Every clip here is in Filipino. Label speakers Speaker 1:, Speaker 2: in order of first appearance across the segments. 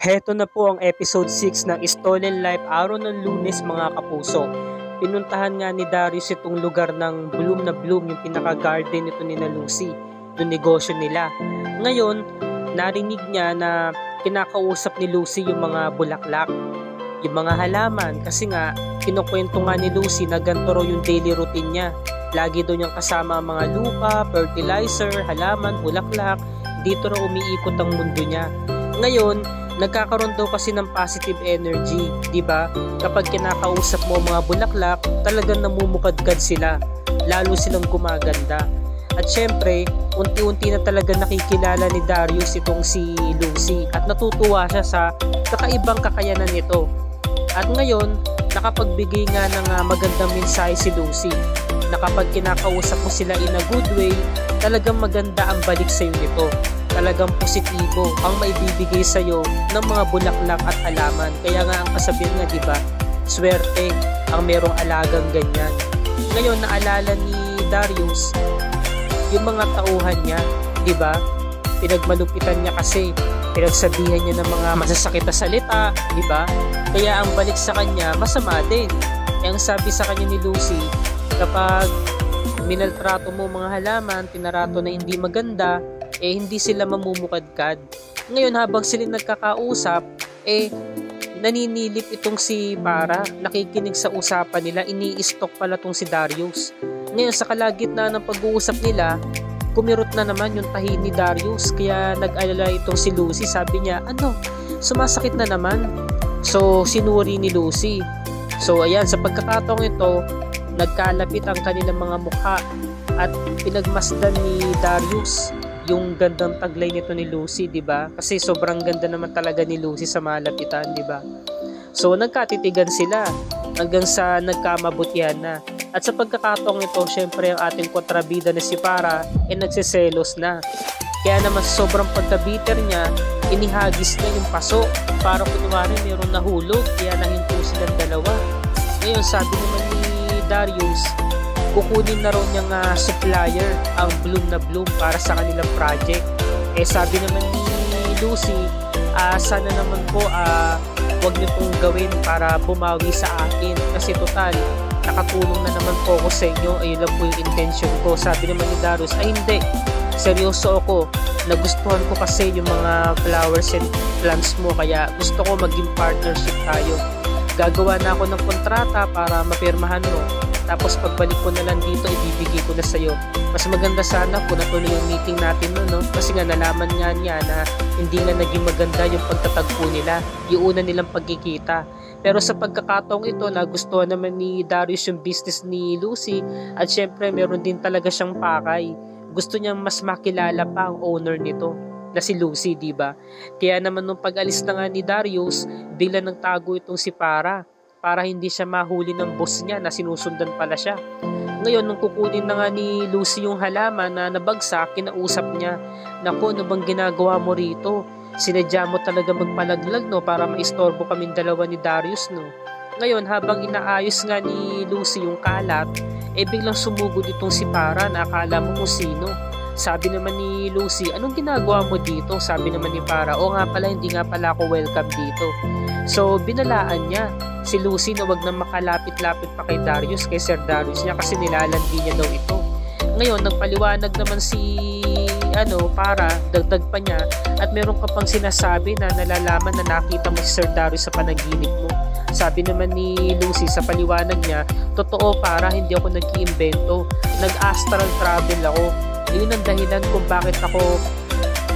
Speaker 1: Heto na po ang episode 6 ng Stolen Life, araw ng Lunes mga kapuso. Pinuntahan nga ni Darius itong lugar ng Bloom na Bloom, yung pinaka-garden nito ni Lucy, yung negosyo nila. Ngayon, narinig niya na kinakausap ni Lucy yung mga bulaklak, yung mga halaman, kasi nga kinukwento nga ni Lucy na ganito raw yung daily routine niya. Lagi daw niyang kasama ang mga lupa, fertilizer, halaman, bulaklak. Dito raw umiikot ang mundo niya. Ngayon, nagkakaroon daw kasi ng positive energy, di ba? Kapag kinakausap mo mga bulaklak, talagang namumukadkad sila, lalo silang gumaganda. At syempre, unti-unti na talaga nakikilala ni Darius itong si Lucy at natutuwa siya sa kakaibang kakayanan nito. At ngayon, nakapagbigay nga ng magandang mensahe si Lucy na kapag kinakausap mo sila in a good way, talagang maganda ang balik sa iyo nito. Talagang positibo ang maibibigay sa iyo ng mga bulaklak at halaman. Kaya nga ang kasabihan nga, di ba? Swerte ang merong alagang ganyan. Ngayon, naalala ni Darius yung mga tauhan niya, di ba? Pinagmalupitan niya kasi, pinagsabihan niya ng mga masasakit na salita, di ba? Kaya ang balik sa kanya, masama din. Kaya ang sabi sa kanya ni Lucy, kapag minaltrato mo mga halaman, tinarato na hindi maganda, hindi sila mamumukadkad. Ngayon, habang sila nagkakausap, naninilip itong si Para, nakikinig sa usapan nila, ini-stalk pala itong si Darius. Ngayon, sa kalagitnaan ng pag-uusap nila, kumirot na naman yung tahi ni Darius, kaya nag-alala itong si Lucy. Sabi niya, sumasakit na naman. So, sinuri ni Lucy. So, ayan, sa pagkakataong ito, nagkalapit ang kanilang mga mukha at pinagmasdan ni Darius yung gandang taglay nito ni Lucy, di ba? Kasi sobrang ganda naman talaga ni Lucy sa malapitan, di ba? So, nagkatitigan sila hanggang sa nagkamabutihan na. At sa pagkakataong ito, syempre ang ating kontrabida na si Para nagsiselos na. Kaya naman sobrang pagkabiter niya, inihagis niya yung paso para kunwari mayroong nahulog, kaya nahinto silang dalawa. Ngayon, sabi naman ni Darius, kukunin na raw niyang supplier ang Bloom na Bloom para sa kanilang project. Sabi naman ni Lucy, sana naman po wag niyo pong gawin para bumawi sa akin kasi total nakatulong na naman po ako sa inyo, ayun lang po yung intention ko. Sabi naman ni Darius, hindi, seryoso ako, nagustuhan ko kasi yung mga flowers and plants mo, kaya gusto ko maging partnership tayo. Gagawa na ako ng kontrata para mapirmahan mo. Tapos pagbalik ko na lang dito, ibibigay ko na sa'yo. Mas maganda sana kung natuloy yung meeting natin no? Kasi nga nalaman nga niya na hindi nga naging maganda yung pagtatagpo nila, yung una nilang pagkikita. Pero sa pagkakataong ito, nagustuhan naman ni Darius yung business ni Lucy at syempre meron din talaga siyang pakay. Gusto niyang mas makilala pa ang owner nito na si Lucy, diba? Kaya naman nung pag-alis na nga ni Darius, bigla nagtago itong si para hindi siya mahuli ng boss niya na sinusundan pala siya. Ngayon, nung kukunin na nga ni Lucy yung halaman na nabagsak, kinausap niya, naku, ano bang ginagawa mo rito? Sinadya mo talaga magpalaglag, no, para maistorbo kaming dalawa ni Darius, no? Ngayon, habang inaayos nga ni Lucy yung kalat, biglang sumugod itong si Para na akala mo kung sino. Sabi naman ni Lucy, anong ginagawa mo dito? Sabi naman ni Para, nga pala, hindi nga pala ako welcome dito. So, binalaan niya si Lucy na wag na makalapit-lapit pa kay Darius, kay Sir Darius niya, kasi nilalandi niya daw ito. Ngayon, nagpaliwanag naman si Para, dagdag pa niya, at meron ka pang sinasabi na nalalaman na nakita mo si Sir Darius sa panaginip mo. Sabi naman ni Lucy sa paliwanag niya, totoo Para, hindi ako nag-iimbento, nag-astral travel ako. Yun ang dahilan kung bakit ako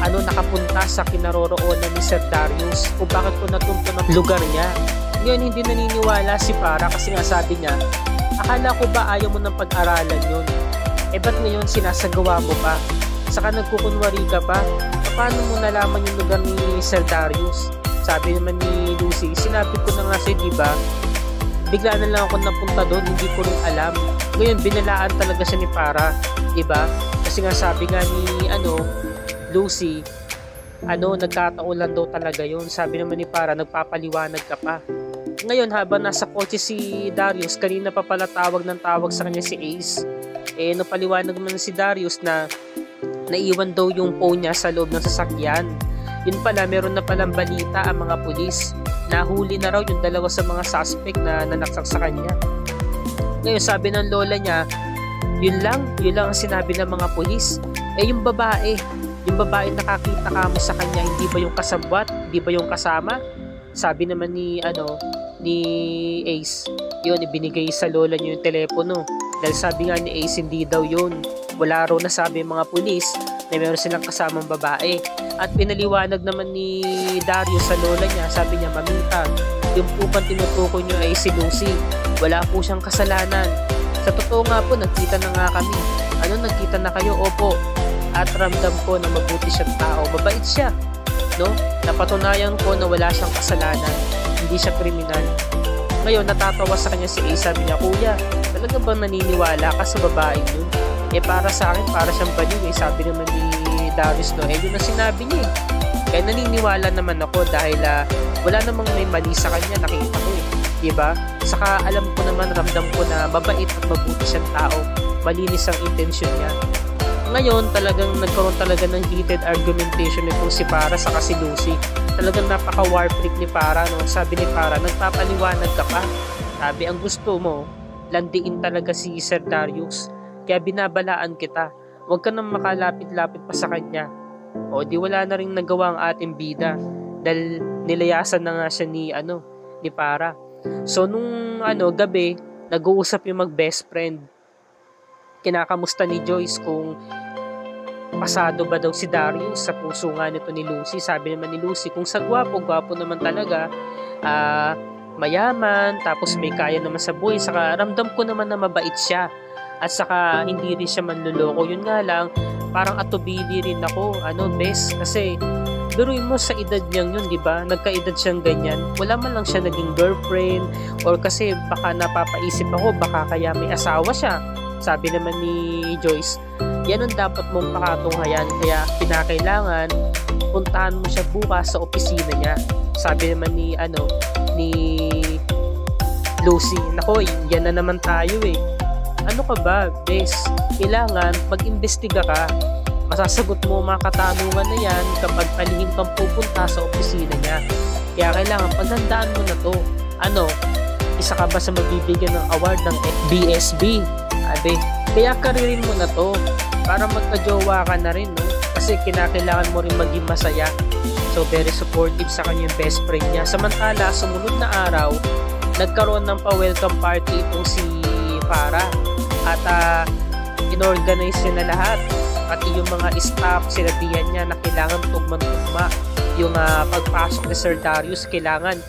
Speaker 1: nakapunta sa kinaroroonan ni Sir Darius, kung bakit ko natunto ng lugar niya. Ngayon, hindi naniniwala si Para kasi nga sabi niya, akala ko ba ayaw mo ng pag-aralan yun? Ba't ngayon sinasagawa mo pa? Saka nagkukunwari ka pa? Paano mo nalaman yung lugar ni Sir Darius? Sabi naman ni Lucy, sinabi ko na nga siya, diba? Bigla na lang ako napunta doon, hindi ko rin alam. Ngayon, binalaan talaga siya ni Para, diba? Kasi nga sabi nga ni Lucy, nagkataon lang daw talaga yun. Sabi naman ni Para, nagpapaliwanag ka pa. Ngayon, habang nasa kotse si Darius, kanina pa pala tawag sa kanya si Ace. Napaliwanag naman si Darius na naiwan daw yung phone niya sa loob ng sasakyan. Yun pala, meron na palang balita ang mga pulis. Nahuli na raw yung dalawa sa mga suspect na nanaksak sa kanya. Ngayon, sabi ng lola niya, yun lang ang sinabi ng mga pulis. Yung babae nakakita ka mo sa kanya, hindi ba yung kasabwat? Hindi ba yung kasama? Sabi naman ni Ace, yun, ibinigay sa lola niya yung telepono. Dahil sabi nga ni Ace, hindi daw yun. Wala raw na sabi mga pulis na meron silang kasamang babae. At pinaliwanag naman ni Darius sa lola niya, sabi niya, mamita, yung pupang tinutukoy niyo ay si Lucy. Wala po siyang kasalanan. Sa totoo nga po, nagkita na nga kami. Nagkita na kayo? Opo. At ramdam ko na mabuti siyang tao. Mabait siya. No? Napatunayan ko na wala siyang kasalanan. Hindi siya kriminal. Ngayon, natatawa sa kanya si Ace. Sabi niya, kuya, talaga bang naniniwala ka sa babae yun? Para sa akin, para siyang baliw. Sabi naman ni Darius, no? Yun ang sinabi niya. Kaya naniniwala naman ako dahil wala namang may mali sa kanya. Nakita ko diba? Saka alam ko naman, ramdam ko na mabait at mabuti siyang tao. Malinis ang intensyon niya. Ngayon, talagang nagkaroon talaga ng heated argumentation nitong si Para saka si Lucy. Talagang napaka-war freak ni Para, no? Sabi ni Para, nagpapaliwanag ka pa. Sabi, ang gusto mo, landiin talaga si Sir Darius. Kaya binabalaan kita. Huwag ka nang makalapit-lapit pa sa kanya. O di wala na rin nagawa ang ating bida. Dahil nilayasan na nga siya ni Para. So nung gabi, nag-uusap yung mag-best friend. Kinakamusta ni Joyce kung pasado ba daw si Darius sa puso nga nito ni Lucy. Sabi naman ni Lucy, kung sa gwapo naman talaga, mayaman, tapos may kaya naman sa buhay, saka ramdam ko naman na mabait siya. At saka hindi rin siya manluloko. Yun nga lang, parang atubili rin ako, best, kasi biruin mo sa edad niyang yun, di ba? Nagkaedad siyang ganyan. Wala man lang siya naging girlfriend, or kasi baka napapaisip ako, baka kaya may asawa siya. Sabi naman ni Joyce, yan ang dapat mong pakatunghayan, kaya pinakailangan puntahan mo siya bukas sa opisina niya. Sabi naman ni Lucy, nako, yan na naman tayo Ano ka ba, bes? Kailangan mag-imbestiga ka. Masasagot mo mga katanungan na yan kapag palihim kang pupunta sa opisina niya. Kaya kailangan paghandaan mo na to. Isa ka ba sa magbibigyan ng award ng BSB? Kaya karirin mo na to para magka-jowa ka na rin, no? Kasi kinakailangan mo rin maging masaya. So very supportive sa kanyang best friend niya. Samantala, sumunod na araw, nagkaroon ng pa-welcome party itong si Para. At inorganize niya na lahat. Pati yung mga staff, sinabihan niya na kailangan tugma-tugma. Yung pagpasok ni Sir Darius, kailangan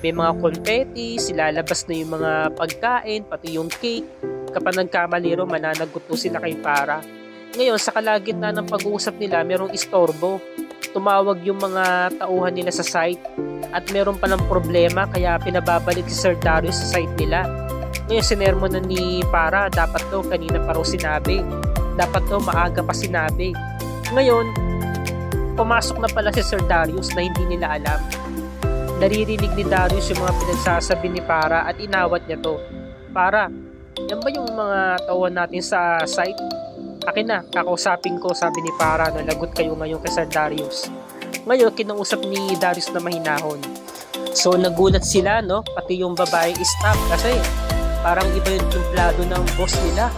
Speaker 1: may mga confetti, silalabas na yung mga pagkain, pati yung cake. Kapag nagkamali ro, mananagot po sila kay Para. Ngayon, sa kalagitnaan ng pag-uusap nila, merong istorbo. Tumawag yung mga tauhan nila sa site at meron palang problema, kaya pinababalik si Sir Darius sa site nila. Ngayon, sinermo na ni Para, dapat to kanina pa raw sinabi. Dapat to maaga pa sinabi. Ngayon, pumasok na pala si Sir Darius na hindi nila alam. Naririnig ni Darius yung mga pinagsasabi ni Para at inawat niya to. Para, yan ba yung mga tauhan natin sa site? Akin na, kakausapin ko, sabi ni Para, no, lagot kayo ngayon kay Sir Darius. Ngayon, kinausap ni Darius na mahinahon. So, nagulat sila, no? Pati yung babae staff kasi parang iba yung templado ng boss nila.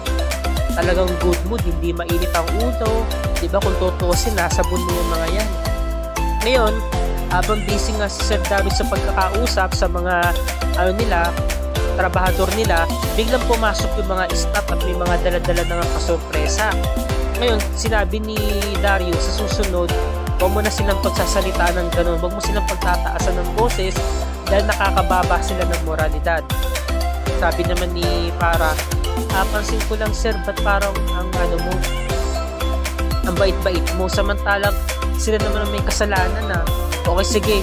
Speaker 1: Talagang good mood, hindi mainit ang ulo. Diba kung tutuusin, nasa buno yung mga yan. Ngayon, habang busy nga si Sir Darius sa pagkakausap sa mga trabahador nila, biglang pumasok yung mga staff at may mga dala-dala na nga kasorpresa. Ngayon, sinabi ni Darius sa susunod, huwag mo na silang pagsasalita ng ganun, huwag mo silang pagtataasan ng boses dahil nakakababa sila ng moralidad. Sabi naman ni Para, pansin ko lang sir, ba't parang ang bait-bait mo, samantalang sila naman may kasalanan na. Okay, sige,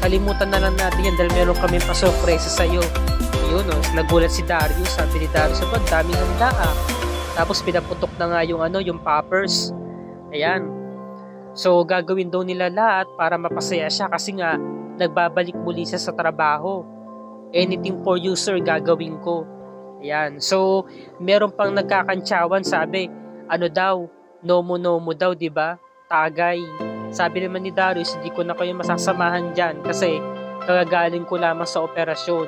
Speaker 1: kalimutan na lang natin yan dahil meron kami pa-surpresa sa'yo. Yun, nagulat si Darius. Sabi ni Darius, ang daming handa Tapos pinaputok na nga yung poppers. Ayan. So, gagawin daw nila lahat para mapasaya siya kasi nga, nagbabalik muli siya sa trabaho. Anything for you, sir, gagawin ko. Ayan. So, meron pang nagkakantsawan, sabi, nomo daw, diba? Tagay. Sabi naman ni Darius, hindi ko na kayo masasamahan dyan kasi kagagaling ko lamang sa operasyon.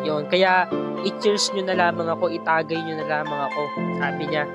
Speaker 1: Yun, kaya i-cheers nyo na lamang ako, itagay nyo na lamang ako, sabi niya.